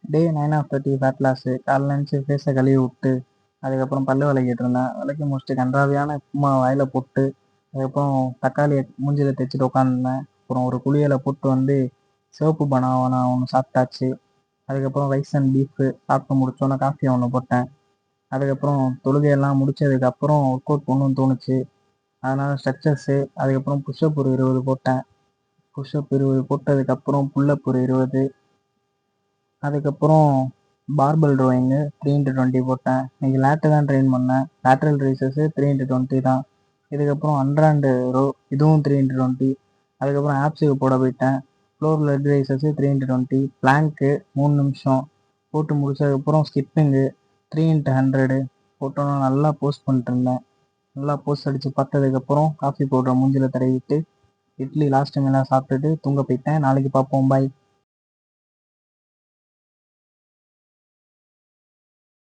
Day 9 of 30 fat loss. காலைல எழுந்துச்சு ஃபேஸை கழுவி விட்டு, அதுக்கப்புறம் பல்லு விளக்கிட்டு இருந்தேன். விளக்கி முடிச்சுட்டு கன்றாவியான உப்புமா வாயில போட்டு, அதுக்கப்புறம் தக்காளியை மூஞ்சில தேய்ச்சிட்டு உட்காந்துருந்தேன். அப்புறம் ஒரு குளியலை போட்டு வந்து சிவப்பு பனானா ஒன்று சாப்பிட்டாச்சு. அதுக்கப்புறம் ரைஸ் அண்ட் பீஃபு சாப்பிட்டு முடிச்சோன்னே காஃபி ஒன்று போட்டேன். அதுக்கப்புறம் தொழுகையெல்லாம் முடிச்சதுக்கப்புறம் ஒர்க் அவுட் பண்ணணும்னு தோணுச்சு. அதனால் ஸ்ட்ரெச்சர்ஸு, அதுக்கப்புறம் புஷ்அப் ஒரு 20 போட்டேன். புஷ்அப் 20 போட்டதுக்கப்புறம் புல்லப் ஒரு 20. அதுக்கப்புறம் பார்பல் ரோயிங்கு 3x20 போட்டேன். இன்னைக்கு லேட்டு தான் ட்ரெயின் பண்ணேன். லேட்ரல் ரைசஸ்ஸு 3x20 தான். இதுக்கப்புறம் அண்ட்ராண்டு ரோ, இதுவும் 3x20. அதுக்கப்புறம் ஆப்ஸுக்கு போட போயிட்டேன். Floor leg ரைசஸ்ஸு 3x20. பிளாங்க்கு 3 நிமிஷம் போட்டு முடிச்சதுக்கப்புறம் ஸ்கிப்பிங்கு 3x100 போட்டோன்னு நல்லா போஸ்ட் பண்ணிட்டு இருந்தேன். நல்லா போஸ்ட் அடித்து பார்த்ததுக்கப்புறம் காஃபி பவுடரை மூஞ்சில தடவிட்டு இட்லி லாஸ்ட் மீலாக சாப்பிட்டுட்டு தூங்க போயிட்டேன். நாளைக்கு பார்ப்போம். பாய்.